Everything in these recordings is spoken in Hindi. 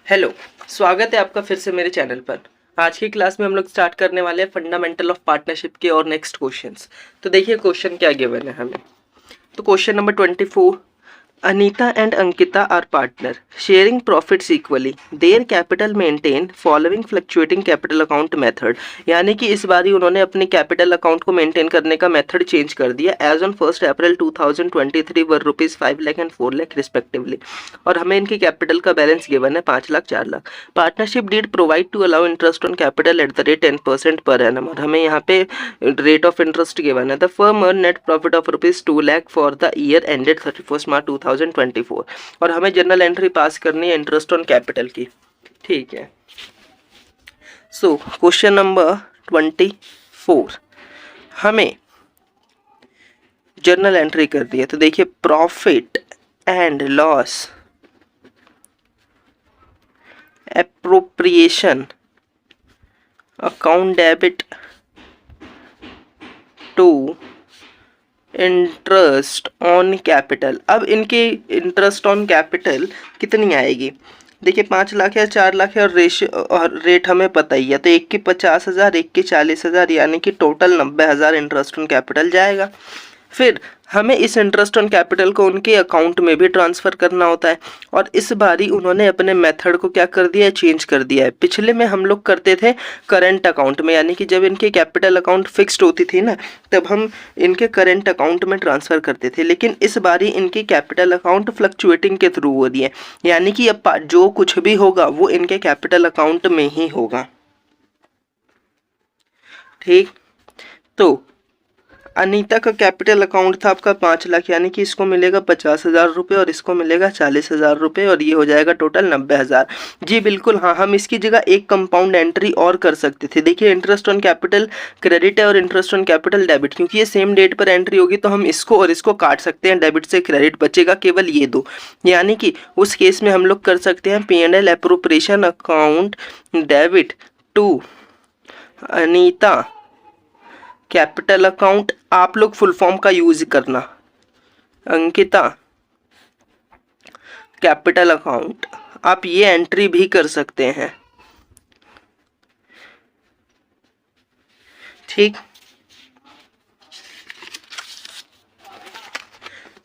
हेलो, स्वागत है आपका फिर से मेरे चैनल पर। आज की क्लास में हम लोग स्टार्ट करने वाले हैं फंडामेंटल ऑफ पार्टनरशिप के और नेक्स्ट क्वेश्चंस। तो देखिए क्वेश्चन क्या गिवन है हमें। तो question number 24, Anita and Ankita are partner sharing profits equally, their capital maintain following fluctuating capital account method. यानी कि इस बारी उन्होंने अपनी कैपिटल अकाउंट को मेंटेन करने का मेथड चेंज कर दिया। As on 1 April 2023 were rupees 5 lakh and 4 lakh respectively. और हमें इनकी कैपिटल का बैलेंस गिवन है 5 lakh 4 lakh. Partnership deed provide to allow interest on capital at the rate 10% per annum. और हमें यहाँ पे रेट ऑफ इंटरेस्ट गिवन है। The firm earn net profit of rupees 2 lakh for the year ended 31 March 2024। और हमें जनरल एंट्री पास करनी है इंटरेस्ट ऑन कैपिटल की। ठीक है। सो क्वेश्चन नंबर 24 हमें जर्नल एंट्री कर दी है। तो देखिए profit and loss appropriation account debit to interest on capital. अब इनकी इंटरेस्ट ऑन कैपिटल कितनी आएगी? देखिए 5 लाख या 4 लाख है और रेशियो और रेट हमें पता ही है। तो एक की 50,000, एक की 40,000, यानी कि टोटल 90,000 इंटरेस्ट ऑन कैपिटल जाएगा। फिर हमें इस इंटरेस्ट ऑन कैपिटल को उनके अकाउंट में भी ट्रांसफ़र करना होता है। और इस बारी उन्होंने अपने मेथड को क्या कर दिया है, चेंज कर दिया है। पिछले में हम लोग करते थे करंट अकाउंट में, यानी कि जब इनकी कैपिटल अकाउंट फिक्स्ड होती थी ना, तब हम इनके करंट अकाउंट में ट्रांसफ़र करते थे। लेकिन इस बारी इनकी कैपिटल अकाउंट फ्लक्चुएटिंग के थ्रू हो दिए, यानी कि अब जो कुछ भी होगा वो इनके कैपिटल अकाउंट में ही होगा। ठीक। तो अनीता का कैपिटल अकाउंट था आपका 5 लाख, यानी कि इसको मिलेगा 50,000 रुपये और इसको मिलेगा 40,000 रुपये, और ये हो जाएगा टोटल 90,000। जी बिल्कुल हाँ, हम इसकी जगह एक कंपाउंड एंट्री और कर सकते थे। देखिए इंटरेस्ट ऑन कैपिटल क्रेडिट है और इंटरेस्ट ऑन कैपिटल डेबिट, क्योंकि ये सेम डेट पर एंट्री होगी तो हम इसको और इसको काट सकते हैं। डेबिट से क्रेडिट बचेगा केवल ये दो, यानी कि उस केस में हम लोग कर सकते हैं P&L appropriation account debit to Anita capital account. आप लोग फुल फॉर्म का यूज करना, अंकिता कैपिटल अकाउंट। आप ये एंट्री भी कर सकते हैं। ठीक।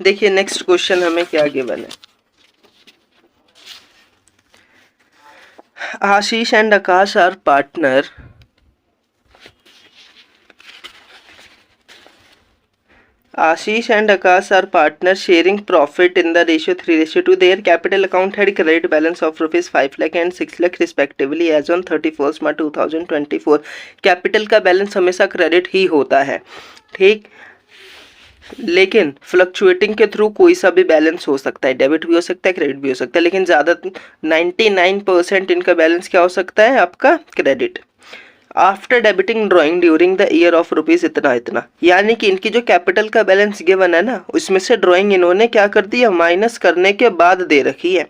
देखिए नेक्स्ट क्वेश्चन हमें क्या गिवन है। Ashish and Akash are partner Ashish and Akash are partners sharing profit in the ratio 3:2. Their capital account had credit balance of rupees 5 lakh and 6 lakh respectively as on 31st March 2024. Capital का बैलेंस हमेशा क्रेडिट ही होता है। ठीक। लेकिन फ्लक्चुएटिंग के थ्रू कोई सा भी बैलेंस हो सकता है, डेबिट भी हो सकता है, क्रेडिट भी हो सकता है, लेकिन ज़्यादा 99% इनका बैलेंस क्या हो सकता है, आपका credit. After debiting drawing during the year of rupees इतना इतना, यानी कि इनकी जो कैपिटल का बैलेंस गिवन है ना, उसमें से ड्रॉइंग इन्होंने क्या कर दिया, माइनस करने के बाद दे रखी है।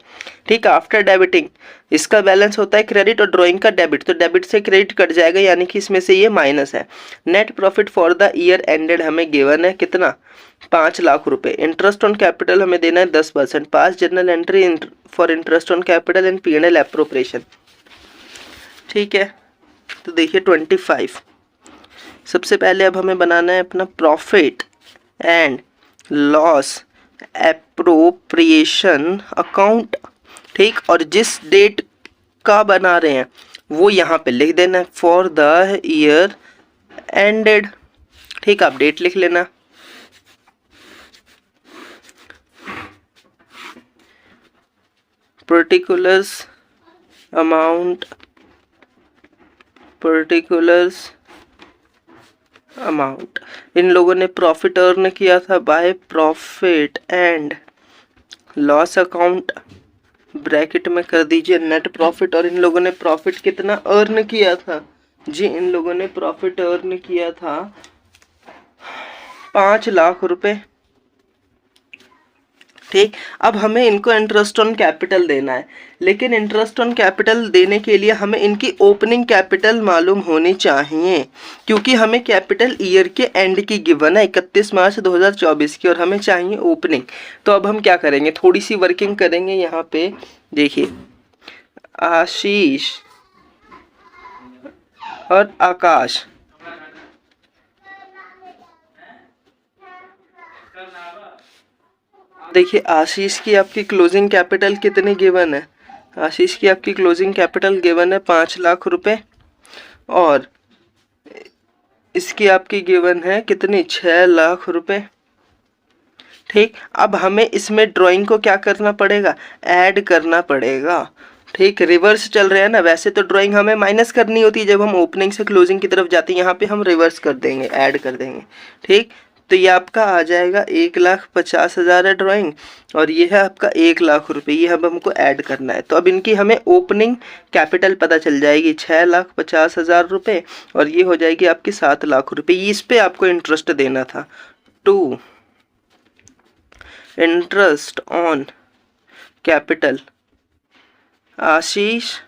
ठीक। आफ्टर डेबिटिंग इसका बैलेंस होता है क्रेडिट और ड्रॉइंग का डेबिट, तो डेबिट से क्रेडिट कट जाएगा, यानी कि इसमें से ये माइनस है। Net profit for the year ended हमें गिवन है कितना, 5 लाख रुपए। इंटरेस्ट ऑन कैपिटल हमें देना है 10%। पास journal entry for interest on capital and P&L appropriation. ठीक है। तो देखिए 25 सबसे पहले अब हमें बनाना है अपना profit and loss appropriation account. ठीक। और जिस डेट का बना रहे हैं वो यहाँ पे लिख देना, फॉर द ईयर एंडेड। ठीक। आप डेट लिख लेना। Particulars amount, particulars amount. इन लोगों ने प्रॉफिट अर्न किया था by profit and loss account, bracket में कर दीजिए नेट प्रॉफिट। और इन लोगों ने प्रॉफिट कितना अर्न किया था जी, इन लोगों ने प्रॉफिट अर्न किया था 5 लाख रुपए। ठीक। अब हमें इनको इंटरेस्ट ऑन कैपिटल देना है, लेकिन इंटरेस्ट ऑन कैपिटल देने के लिए हमें इनकी ओपनिंग कैपिटल मालूम होनी चाहिए, क्योंकि हमें कैपिटल ईयर के एंड की गिवन है 31 मार्च 2024 की, और हमें चाहिए ओपनिंग। तो अब हम क्या करेंगे, थोड़ी सी वर्किंग करेंगे यहाँ पे। देखिए आशीष और आकाश। देखिए आशीष की आपकी क्लोजिंग कैपिटल कितनी गिवन है? आशीष की आपकी क्लोजिंग कैपिटल गिवन है 5 लाख रुपए और इसकी आपकी गिवन है कितनी 6 लाख रुपए। ठीक, अब हमें इसमें ड्राइंग को क्या करना पड़ेगा? ऐड करना पड़ेगा। ठीक, रिवर्स चल रहा है ना, वैसे तो ड्राइंग हमें माइनस करनी होती है जब हम ओपनिंग से क्लोजिंग की तरफ जाते हैं, यहाँ पे हम रिवर्स कर देंगे, ऐड कर देंगे। ठीक, तो ये आपका आ जाएगा 1,50,000 है ड्राइंग और ये है आपका 1 लाख रुपए, ये अब हमको ऐड करना है। तो अब इनकी हमें ओपनिंग कैपिटल पता चल जाएगी 6,50,000 रुपये और ये हो जाएगी आपकी 7 लाख रुपये। इस पे आपको इंटरेस्ट देना था। 2 इंटरेस्ट ऑन कैपिटल आशीष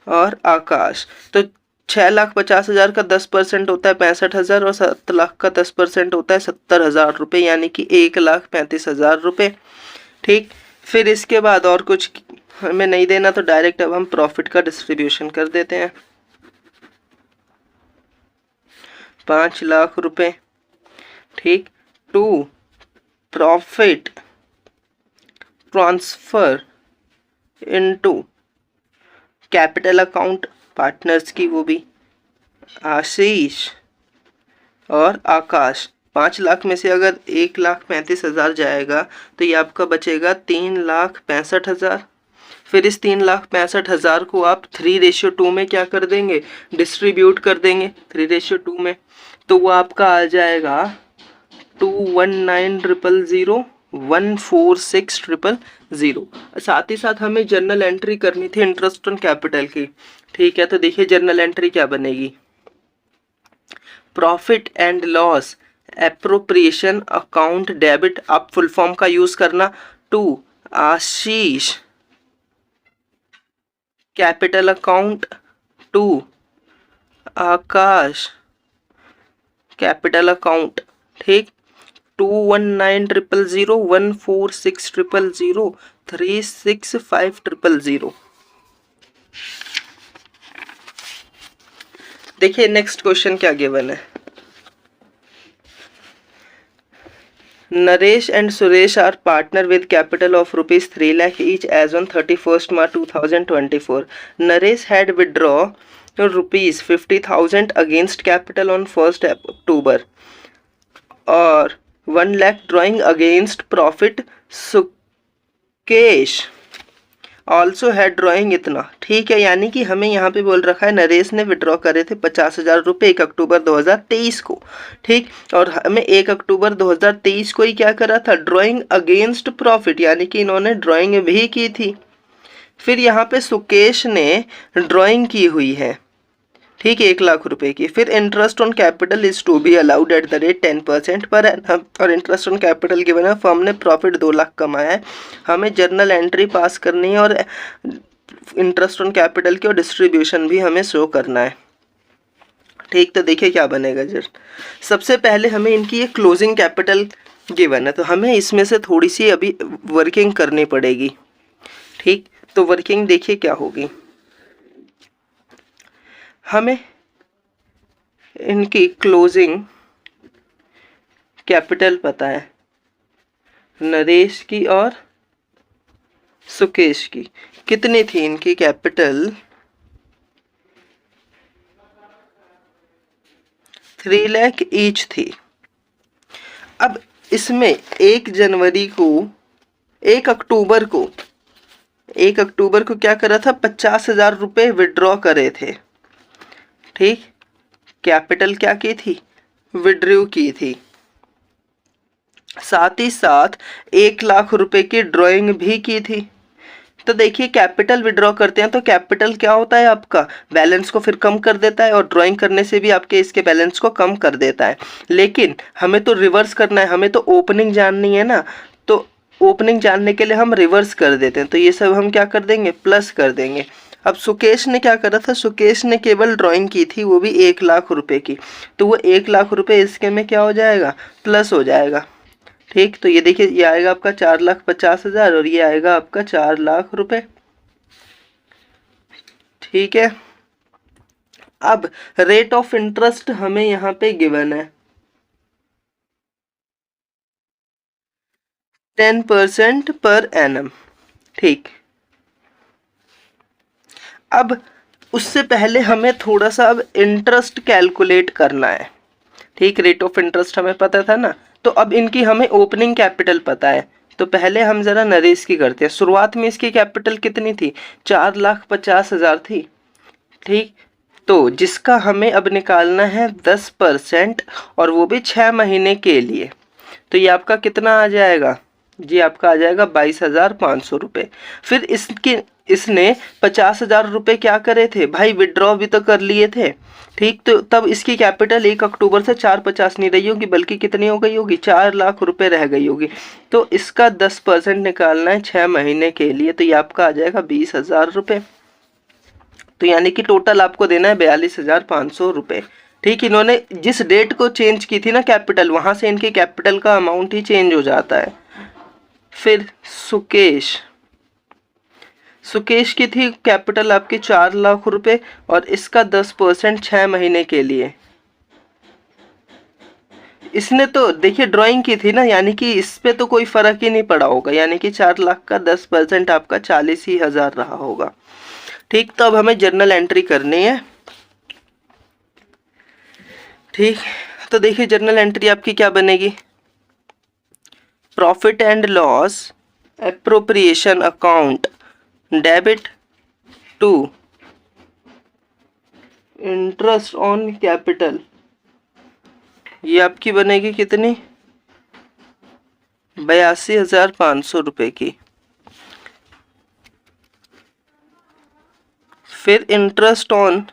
और आकाश। तो 6,50,000 का 10% होता है 65,000 और 7 लाख का 10% होता है 70,000 रुपये, यानी कि 1,35,000 रुपये। ठीक, फिर इसके बाद और कुछ हमें नहीं देना तो डायरेक्ट अब हम प्रॉफिट का डिस्ट्रीब्यूशन कर देते हैं। 5 लाख रुपये। ठीक, 2 profit transfer into capital account partners की, वो भी आशीष और आकाश। 5 लाख में से अगर 1,35,000 जाएगा तो ये आपका बचेगा 3,65,000। फिर इस 3,65,000 को आप 3:2 में क्या कर देंगे? डिस्ट्रीब्यूट कर देंगे 3:2 में। तो वो आपका आ जाएगा 219,000 146,000। साथ ही साथ हमें जर्नल एंट्री करनी थी इंटरेस्ट ऑन कैपिटल की। ठीक है, तो देखिए जर्नल एंट्री क्या बनेगी? Profit and loss appropriation account debit, आप फुल फॉर्म का यूज करना। 2 आशीष कैपिटल अकाउंट, 2 आकाश कैपिटल अकाउंट। ठीक, 219,000 146,000 365,000। देखिए नेक्स्ट क्वेश्चन क्या गिवन है। Naresh and Suresh are partner with capital of ₹3 lakh each as on 31st March 2024. Naresh had withdraw ₹50,000 against capital on 1st October और 1 lakh drawing against profit. Sukesh also had drawing इतना। ठीक है, यानी कि हमें यहाँ पे बोल रखा है नरेश ने विड्रॉ करे थे 50,000 रुपये 1 अक्टूबर 2023 को। ठीक, और हमें 1 अक्टूबर 2023 को ही क्या करा था? ड्रॉइंग अगेंस्ट प्रॉफिट, यानी कि इन्होंने ड्रॉइंग भी की थी। फिर यहाँ पे सुकेश ने ड्रॉइंग की हुई है, ठीक है, 1 लाख रुपए की। फिर interest on capital is to be allowed at the rate 10% per annum और इंटरेस्ट ऑन कैपिटल के बिना फर्म ने प्रॉफिट 2 लाख कमाया है। हमें जर्नल एंट्री पास करनी है और इंटरेस्ट ऑन कैपिटल की और डिस्ट्रीब्यूशन भी हमें शो करना है। ठीक, तो देखिए क्या बनेगा जर। सबसे पहले हमें इनकी ये क्लोजिंग कैपिटल गिवन है, तो हमें इसमें से थोड़ी सी अभी वर्किंग करनी पड़ेगी। ठीक, तो वर्किंग देखिए क्या होगी। हमें इनकी क्लोजिंग कैपिटल पता है नरेश की और सुकेश की। कितनी थी इनकी कैपिटल? 3 लाख ईच थी। अब इसमें 1 जनवरी को 1 अक्टूबर को क्या करा था? 50,000 रुपये विड्रॉ करे थे। ठीक, कैपिटल क्या की थी? विड्रॉ की थी। साथ ही साथ 1 लाख रुपए की ड्राइंग भी की थी। तो देखिए कैपिटल विड्रॉ करते हैं तो कैपिटल क्या होता है आपका? बैलेंस को फिर कम कर देता है और ड्राइंग करने से भी आपके इसके बैलेंस को कम कर देता है। लेकिन हमें तो रिवर्स करना है, हमें तो ओपनिंग जाननी है ना, तो ओपनिंग जानने के लिए हम रिवर्स कर देते हैं। तो ये सब हम क्या कर देंगे? प्लस कर देंगे। अब सुकेश ने क्या करा था? सुकेश ने केवल ड्राइंग की थी, वो भी 1 लाख रुपए की, तो वो 1 लाख रुपए इसके में क्या हो जाएगा? प्लस हो जाएगा। ठीक, तो ये देखिए ये आएगा आपका 4,50,000 और ये आएगा आपका 4 लाख रुपए। ठीक है। अब रेट ऑफ इंटरेस्ट हमें यहाँ पे गिवन है 10% पर एनम। ठीक, अब उससे पहले हमें थोड़ा सा अब इंटरेस्ट कैलकुलेट करना है। ठीक, रेट ऑफ इंटरेस्ट हमें पता था ना, तो अब इनकी हमें ओपनिंग कैपिटल पता है। तो पहले हम जरा नरेश की करते हैं। शुरुआत में इसकी कैपिटल कितनी थी? 4,50,000 थी। ठीक, तो जिसका हमें अब निकालना है 10% और वो भी 6 महीने के लिए। तो ये आपका कितना आ जाएगा जी? आपका आ जाएगा 22,500 रुपये। फिर इसने 50,000 रुपये क्या करे थे भाई? विड्रॉ भी तो कर लिए थे। ठीक, तो तब इसकी कैपिटल 1 अक्टूबर से 450 नहीं रही होगी, बल्कि कितनी हो गई होगी? 4 लाख रुपए रह गई होगी। तो इसका 10% निकालना है 6 महीने के लिए, तो ये आपका आ जाएगा 20,000 रुपये। तो यानी कि टोटल आपको देना है 42,500 रुपये। ठीक, इन्होंने जिस डेट को चेंज की थी ना कैपिटल, वहां से इनकी कैपिटल का अमाउंट ही चेंज हो जाता है। फिर सुकेश की थी कैपिटल आपकी 4 लाख रुपए और इसका 10% 6 महीने के लिए। इसने तो देखिए ड्राइंग की थी ना, यानी कि इस पे तो कोई फर्क ही नहीं पड़ा होगा, यानी कि 4 लाख का 10% आपका 40,000 रहा होगा। ठीक, तो अब हमें जर्नल एंट्री करनी है। ठीक, तो देखिए जर्नल एंट्री आपकी क्या बनेगी? Profit and loss appropriation account debit to interest on capital, ये आपकी बनेगी कितनी? 82,500 रुपये की। फिर interest on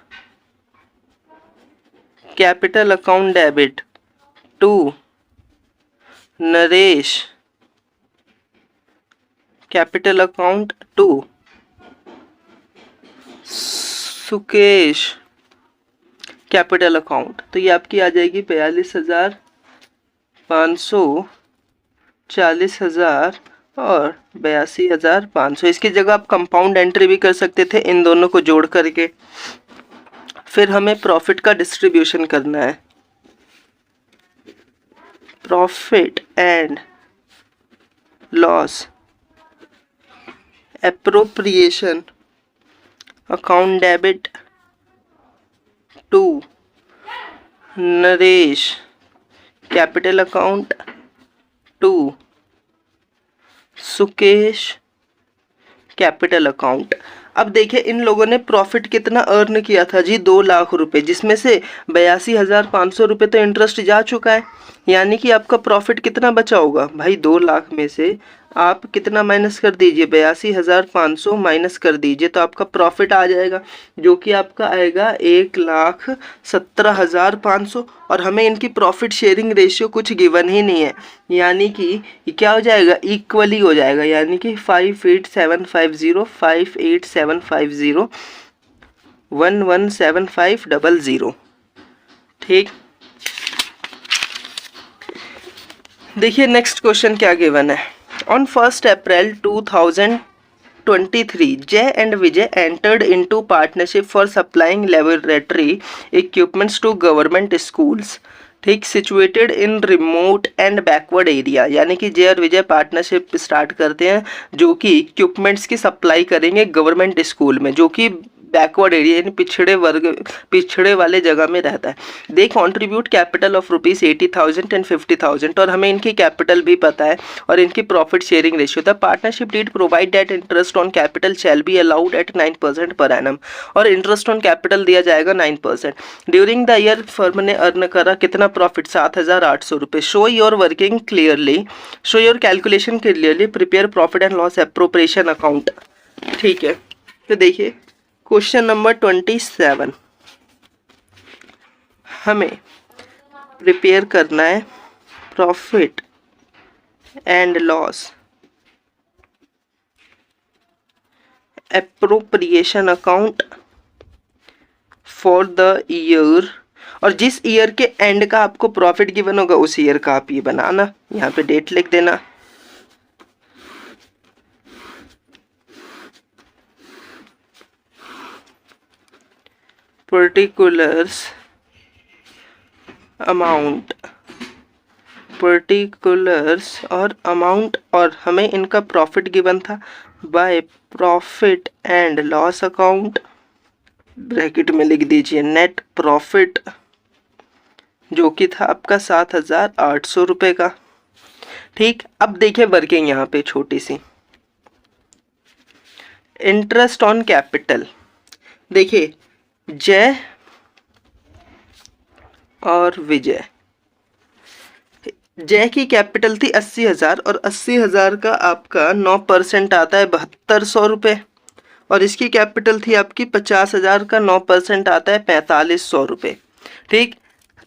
capital account debit to Naresh capital account to Sukesh capital account. तो ये आपकी आ जाएगी 42,500, 40,000 और 82,500। इसकी जगह आप कंपाउंड एंट्री भी कर सकते थे इन दोनों को जोड़ करके। फिर हमें प्रॉफिट का डिस्ट्रीब्यूशन करना है। Profit and loss appropriation account debit to Naresh capital account to Sukesh capital account. अब देखिए इन लोगों ने प्रॉफिट कितना अर्न किया था जी? 2 लाख रुपए, जिसमें से 82,500 रुपये तो इंटरेस्ट जा चुका है। यानी कि आपका प्रॉफिट कितना बचा होगा भाई? 2 लाख में से आप कितना माइनस कर दीजिए? 82,500 माइनस कर दीजिए, तो आपका प्रॉफिट आ जाएगा, जो कि आपका आएगा 1,17,500। और हमें इनकी प्रॉफिट शेयरिंग रेशियो कुछ गिवन ही नहीं है, यानी कि क्या हो जाएगा? इक्वली हो जाएगा, यानी कि 58,750 58,750 11,7500। ठीक, देखिए नेक्स्ट क्वेश्चन क्या गिवन है। On 1 April 2023 Jai and Vijay entered into partnership for supplying laboratory equipments to government schools. ठीक, situated in remote and backward area. यानी कि जय और विजय पार्टनरशिप स्टार्ट करते हैं जो कि इक्विपमेंट्स की सप्लाई करेंगे गवर्नमेंट स्कूल में, जो कि बैकवर्ड एरिया यानी पिछड़े वाले जगह में रहता है। दे कॉन्ट्रीब्यूट कैपिटल ऑफ ₹80,000 एंड 50,000 और हमें इनकी कैपिटल भी पता है और इनकी profit sharing ratio. The partnership deed provide that interest on capital shall be allowed at 9% per annum, और इंटरेस्ट ऑन कैपिटल दिया जाएगा 9%। ड्यूरिंग द ईयर फर्म ने अर्न करा कितना प्रॉफिट? 7,800 रुपये। Show your working clearly, show your calculation clearly, prepare profit and loss appropriation account. ठीक है, तो देखिए क्वेश्चन नंबर 27 हमें प्रिपेयर करना है profit and loss appropriation account for the year, और जिस ईयर के एंड का आपको प्रॉफिट गिवन होगा उस ईयर का आप ये बनाना, यहाँ पे डेट लिख देना। पर्टिकुलर्स अमाउंट और हमें इनका प्रॉफिट गिवन था by profit and loss account, bracket में लिख दीजिए नेट प्रॉफिट, जो कि था आपका 7,800 रुपये का। ठीक, अब देखिए वर्किंग यहाँ पे छोटी सी, इंटरेस्ट ऑन कैपिटल। देखिए जय और विजय, जय की कैपिटल थी 80,000 और 80,000 का आपका 9% आता है 7200 रुपये, और इसकी कैपिटल थी आपकी 50,000 का 9% आता है 4500 रुपये। ठीक,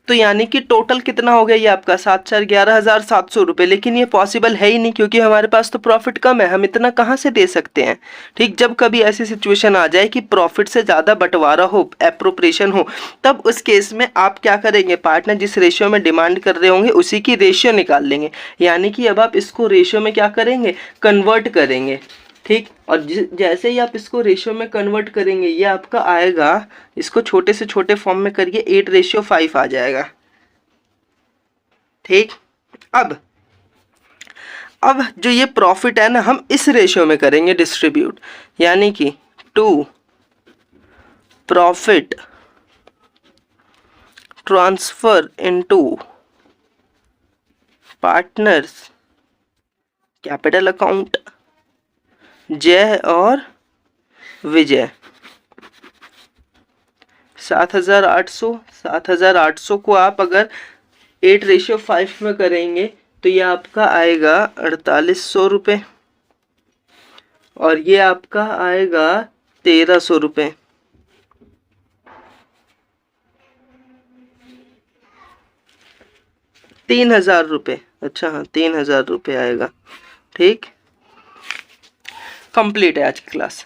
तो यानी कि टोटल कितना हो गया ये आपका 7,11,700 रुपये। लेकिन ये पॉसिबल है ही नहीं क्योंकि हमारे पास तो प्रॉफिट कम है, हम इतना कहाँ से दे सकते हैं। ठीक, जब कभी ऐसी सिचुएशन आ जाए कि प्रॉफिट से ज़्यादा बंटवारा हो, एप्रोप्रिएशन हो, तब उस केस में आप क्या करेंगे, पार्टनर जिस रेशियो में डिमांड कर रहे होंगे उसी की रेशियो निकाल लेंगे। यानी कि अब आप इसको रेशियो में क्या करेंगे, कन्वर्ट करेंगे। ठीक, और जैसे ही आप इसको रेशियो में कन्वर्ट करेंगे ये आपका आएगा, इसको छोटे से छोटे फॉर्म में करिए 8:5 आ जाएगा। ठीक, अब जो ये प्रॉफिट है ना, हम इस रेशियो में करेंगे डिस्ट्रीब्यूट, यानी कि to profit transfer into partners capital account Jay और विजय। 7,800 को आप अगर 8:5 में करेंगे तो ये आपका आएगा 4,800 रुपये, और ये आपका आएगा 1,300 रुपये। 3,000 रुपये, अच्छा हाँ 3,000 रुपये आएगा। ठीक, कंप्लीट है आज की क्लास।